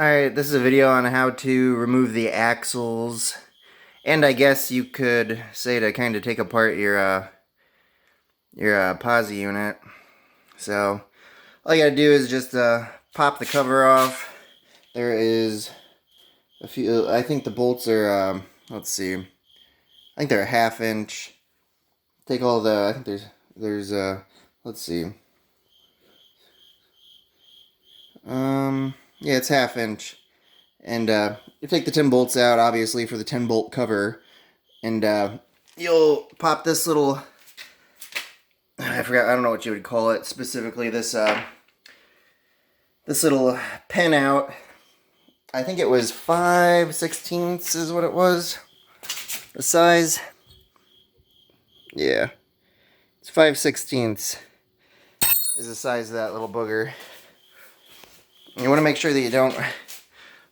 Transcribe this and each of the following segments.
Alright, this is a video on how to remove the axles, and I guess you could say to kind of take apart your posi unit. So, all you gotta do is just pop the cover off. There is a few, I think the bolts are, let's see, I think they're a 1/2 inch. Take all the, I think there's let's see. Yeah, it's 1/2 inch. And you take the 10 bolts out, obviously, for the 10 bolt cover. And you'll pop this little, I forgot, I don't know what you would call it specifically, this little pin out. I think it was 5/16 is what it was, the size. Yeah, it's 5/16 is the size of that little booger. And you want to make sure that you don't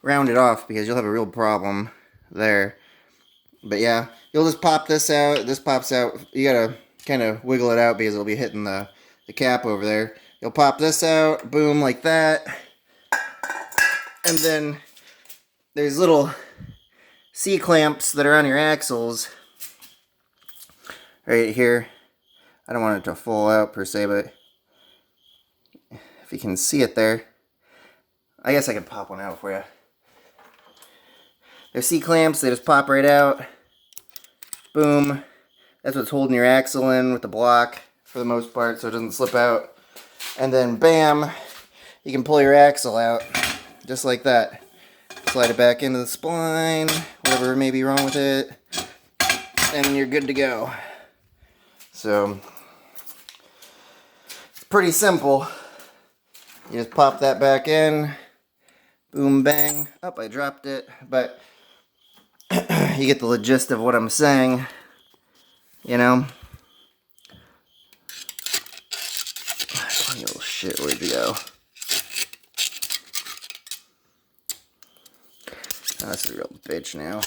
round it off, because you'll have a real problem there. But yeah, you'll just pop this out. This pops out. You gotta kind of wiggle it out because it'll be hitting the cap over there. You'll pop this out, boom, like that. And then there's little C-clamps that are on your axles right here. I don't want it to fall out per se, but if you can see it there, I guess I could pop one out for you. They're C-clamps, they just pop right out. Boom. That's what's holding your axle in with the block for the most part, so it doesn't slip out. And then bam, you can pull your axle out just like that. Slide it back into the spline, whatever may be wrong with it, and you're good to go. So, it's pretty simple. You just pop that back in. Boom, bang. Oh, I dropped it, but you get the gist of what I'm saying, you know? Oh shit, where'd you go? Oh, this is a real bitch now.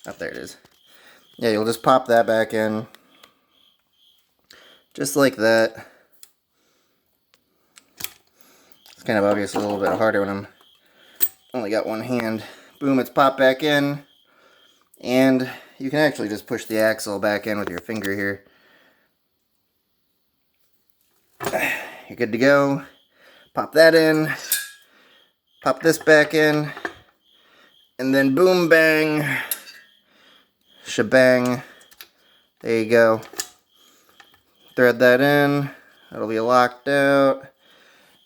Oh, there it is. Yeah, you'll just pop that back in. Just like that. It's kind of obviously a little bit harder when I'm only got one hand. Boom, it's popped back in. And you can actually just push the axle back in with your finger here. You're good to go. Pop that in. Pop this back in. And then boom, bang. Shebang. There you go. Thread that in. That'll be locked out.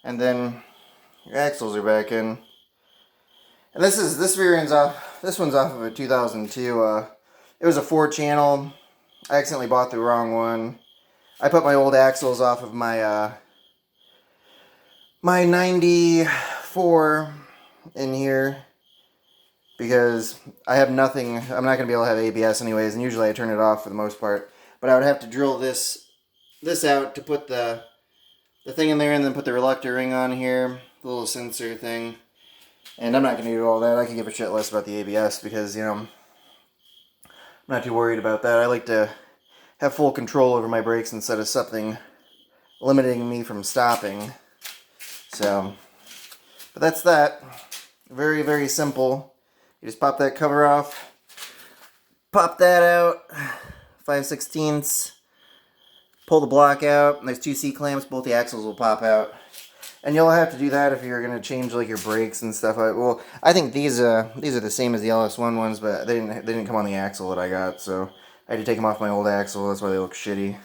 And then your axles are back in. And this rear end's off. This one's off of a 2002. It was a 4-channel. I accidentally bought the wrong one. I put my old axles off of my my 94 in here because I have nothing. I'm not gonna be able to have ABS anyways, and usually I turn it off for the most part. But I would have to drill this out to put the thing in there, and then put the reluctor ring on here, the little sensor thing. And I'm not going to do all that. I could give a shit less about the ABS because, you know, I'm not too worried about that. I like to have full control over my brakes instead of something limiting me from stopping. So, but that's that. Very, very simple. You just pop that cover off, pop that out, 5/16, pull the block out, and there's 2 C-clamps, both the axles will pop out. And you'll have to do that if you're going to change like your brakes and stuff. Well, I think these are the same as the LS1 ones, but they didn't come on the axle that I got, so I had to take them off my old axle. That's why they look shitty.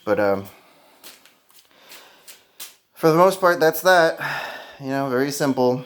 But for the most part, that's that. You know, very simple.